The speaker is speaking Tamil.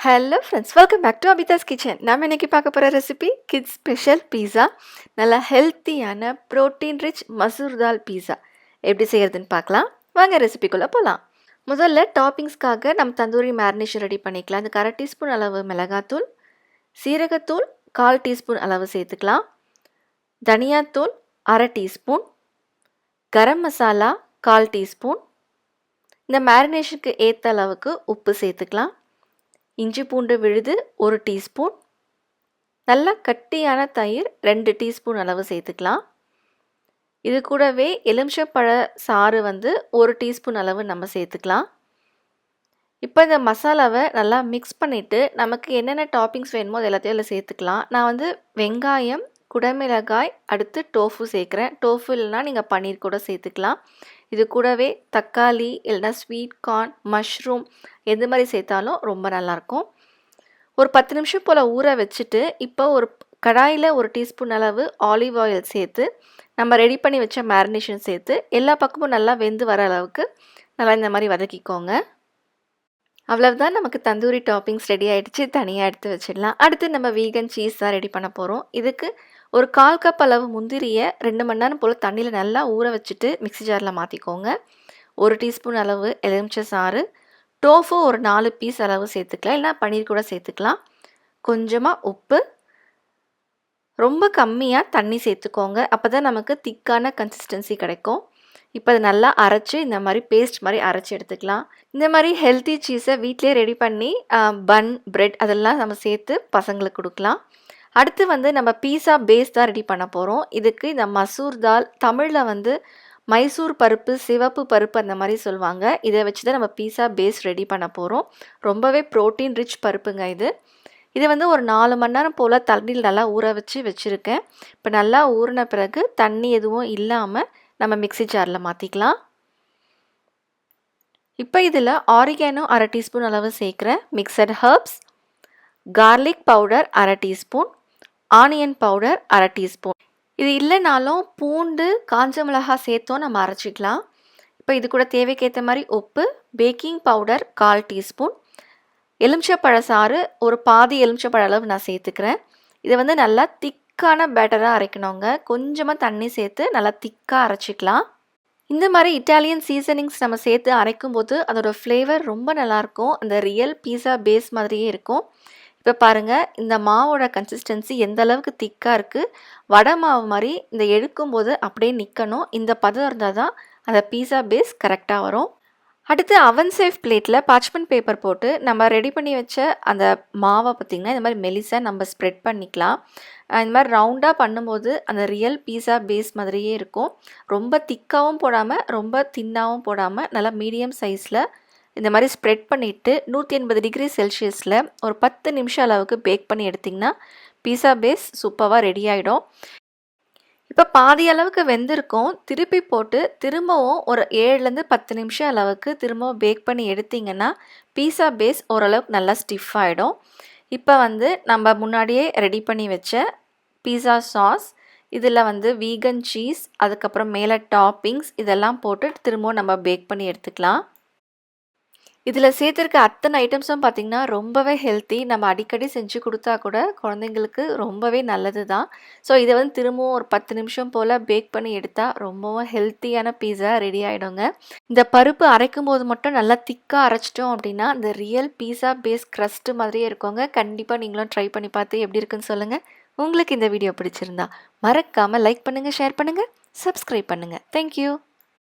Hello friends, welcome back to Abitha's kitchen. நம்ம இன்னைக்கு பார்க்க போகிற ரெசிபி கிட்ஸ் ஸ்பெஷல் பீஸா. நல்லா ஹெல்த்தியான ப்ரோட்டீன் ரிச் மசூர் தால் பீஸா எப்படி செய்கிறதுன்னு பார்க்கலாம். வாங்க ரெசிபிக்குள்ளே போகலாம். முதல்ல டாப்பிங்ஸ்க்காக நம்ம தந்தூரி மேரினேஷன் ரெடி பண்ணிக்கலாம். அதுக்கு 1/2 டீஸ்பூன் அளவு மிளகாத்தூள், சீரகத்தூள் 1/4 டீஸ்பூன் அளவு சேர்த்துக்கலாம், தனியாத்தூள் 1/2 டீஸ்பூன், கரம் மசாலா 1/4 டீஸ்பூன், இந்த மேரினேஷனுக்கு ஏற்ற அளவுக்கு உப்பு சேர்த்துக்கலாம், இஞ்சி பூண்டு விழுது 1 டீஸ்பூன், நல்லா கட்டியான தயிர் 2 டீஸ்பூன் அளவு சேர்த்துக்கலாம். இது கூடவே எலுமிச்சம்பழ சாறு 1 டீஸ்பூன் அளவு நம்ம சேர்த்துக்கலாம். இப்போ இந்த மசாலாவை நல்லா மிக்ஸ் பண்ணிவிட்டு நமக்கு என்னென்ன டாப்பிங்ஸ் வேணுமோ அது எல்லாத்தையும் அதில் சேர்த்துக்கலாம். நான் வெங்காயம், குடமிளகாய், அடுத்து டோஃபு சேர்க்குறேன். டோஃபு இல்லைனா நீங்கள் பன்னீர் கூட சேர்த்துக்கலாம். இது கூடவே தக்காளி இல்லைனா ஸ்வீட் கார்ன், மஷ்ரூம் எது மாதிரி சேர்த்தாலும் ரொம்ப நல்லாயிருக்கும். ஒரு 10 நிமிஷம் போல் ஊற வச்சுட்டு இப்போ ஒரு கடாயில் 1 டீஸ்பூன் அளவு ஆலிவ் ஆயில் சேர்த்து நம்ம ரெடி பண்ணி வச்ச மேரினேஷன் சேர்த்து எல்லா பக்கமும் நல்லா வெந்து வர அளவுக்கு நல்லா இந்த மாதிரி வதக்கிக்கோங்க. அவ்வளவுதான், நமக்கு தந்தூரி டாப்பிங்ஸ் ரெடி ஆகிடுச்சு. தனியாக எடுத்து வச்சிடலாம். அடுத்து நம்ம வீகன் சீஸ் தான் ரெடி பண்ண போகிறோம். இதுக்கு ஒரு 1/4 கப் அளவு முந்திரியை 2 மணி நேரம் போல் தண்ணியில் நல்லா ஊற வச்சுட்டு மிக்ஸி ஜாரில் மாற்றிக்கோங்க. 1 டீஸ்பூன் அளவு எலுமிச்சை சாறு, டோஃபு ஒரு 4 பீஸ் அளவு சேர்த்துக்கலாம், இல்லைனா பன்னீர் கூட சேர்த்துக்கலாம், கொஞ்சமாக உப்பு, ரொம்ப கம்மியாக தண்ணி சேர்த்துக்கோங்க. அப்போ தான் நமக்கு திக்கான கன்சிஸ்டன்சி கிடைக்கும். இப்போ அது நல்லா அரைச்சி இந்த மாதிரி பேஸ்ட் மாதிரி அரைச்சி எடுத்துக்கலாம். இந்த மாதிரி ஹெல்த்தி சீஸை வீட்டிலே ரெடி பண்ணி பன், பிரெட் அதெல்லாம் நம்ம சேர்த்து பசங்களுக்கு கொடுக்கலாம். அடுத்து நம்ம பீஸா பேஸ் தான் ரெடி பண்ண போகிறோம். இதுக்கு இந்த மசூர் தால், தமிழில் மைசூர் பருப்பு, சிவப்பு பருப்பு அந்த மாதிரி சொல்லுவாங்க. இதை வச்சு தான் நம்ம பீஸா பேஸ் ரெடி பண்ண போகிறோம். ரொம்பவே ப்ரோட்டீன் ரிச் பருப்புங்க இது. இது ஒரு 4 மணி நேரம் போல் தண்ணியில் நல்லா ஊற வச்சுருக்கேன். இப்போ நல்லா ஊறின பிறகு தண்ணி எதுவும் இல்லாமல் நம்ம மிக்ஸி ஜாரில் மாற்றிக்கலாம். இப்போ இதில் ஆரிகானோ 1/2 டீஸ்பூன் அளவு சேர்க்குறேன், mixed herbs, garlic powder 1/2 teaspoon, onion powder 1/2 teaspoon. இது இல்லைனாலும் பூண்டு, காஞ்ச மிளகாய் சேர்த்தோம் நம்ம அரைச்சிக்கலாம். இப்போ இது கூட தேவைக்கேற்ற மாதிரி உப்பு, பேக்கிங் பவுடர் 1/4 டீஸ்பூன், எலுமிச்சப்பழ சாறு ஒரு பாதி எலுமிச்சப்பழ அளவு நான் சேர்த்துக்கிறேன். இதை நல்லா திக்கான பேட்டராக அரைக்கணுங்க. கொஞ்சமாக தண்ணி சேர்த்து நல்லா திக்காக அரைச்சிக்கலாம். இந்த மாதிரி இட்டாலியன் சீசனிங்ஸ் நம்ம சேர்த்து அரைக்கும்போது அதோட ஃப்ளேவர் ரொம்ப நல்லாயிருக்கும். அந்த ரியல் பீஸா பேஸ் மாதிரியே இருக்கும். இப்போ பாருங்கள், இந்த மாவோட கன்சிஸ்டன்சி எந்த அளவுக்கு திக்காக இருக்குது. வடை மாவு மாதிரி இந்த எடுக்கும்போது அப்படியே நிற்கணும். இந்த பதம் இருந்தால் தான் அந்த பீஸா பேஸ் கரெக்டாக வரும். அடுத்து அவன் சேஃப் பிளேட்டில் பார்ச்மெண்ட் பேப்பர் போட்டு நம்ம ரெடி பண்ணி வச்ச அந்த மாவை பார்த்திங்கன்னா இந்த மாதிரி மெலிசா நம்ம ஸ்ப்ரெட் பண்ணிக்கலாம். இந்த மாதிரி ரவுண்டாக பண்ணும்போது அந்த ரியல் பீஸா பேஸ் மாதிரியே இருக்கும். ரொம்ப திக்காகவும் போடாமல் ரொம்ப தின்னாகவும் போடாமல் நல்லா மீடியம் சைஸில் இந்த மாதிரி ஸ்ப்ரெட் பண்ணிவிட்டு 180 டிகிரி செல்சியஸில் ஒரு 10 நிமிஷம் அளவுக்கு பேக் பண்ணி எடுத்திங்கன்னா பீஸா பேஸ் சூப்பராக ரெடி ஆகிடும். இப்போ பாதி அளவுக்கு வெந்திருக்கும். திருப்பி போட்டு திரும்பவும் ஒரு 7லேருந்து 10 நிமிஷம் அளவுக்கு திரும்பவும் பேக் பண்ணி எடுத்திங்கன்னா பீஸா பேஸ் ஓரளவுக்கு நல்லா ஸ்டிஃப் ஆகிடும். இப்போ நம்ம முன்னாடியே ரெடி பண்ணி வச்ச பீஸா சாஸ், இதில் வீகன் சீஸ், அதுக்கப்புறம் மேலே டாப்பிங்ஸ் இதெல்லாம் போட்டு திரும்பவும் நம்ம பேக் பண்ணி எடுத்துக்கலாம். இதில் சேர்த்துருக்க அத்தனை ஐட்டம்ஸும் பார்த்திங்கன்னா ரொம்பவே ஹெல்த்தி. நம்ம அடிக்கடி செஞ்சு கொடுத்தா கூட குழந்தைங்களுக்கு ரொம்பவே நல்லது தான். ஸோ இதை திரும்பவும் ஒரு 10 நிமிஷம் போல் பேக் பண்ணி எடுத்தால் ரொம்பவும் ஹெல்த்தியான பீஸா ரெடி ஆகிடுங்க. இந்த பருப்பு அரைக்கும் போது மட்டும் நல்லா திக்காக அரைச்சிட்டோம் அப்படின்னா அந்த ரியல் பீஸா பேஸ் க்ரஸ்ட்டு மாதிரியே இருக்குங்க. கண்டிப்பாக நீங்களும் ட்ரை பண்ணி பார்த்து எப்படி இருக்குன்னு சொல்லுங்கள். உங்களுக்கு இந்த வீடியோ பிடிச்சிருந்தா மறக்காமல் லைக் பண்ணுங்கள், ஷேர் பண்ணுங்கள், சப்ஸ்கிரைப் பண்ணுங்கள். தேங்க்யூ.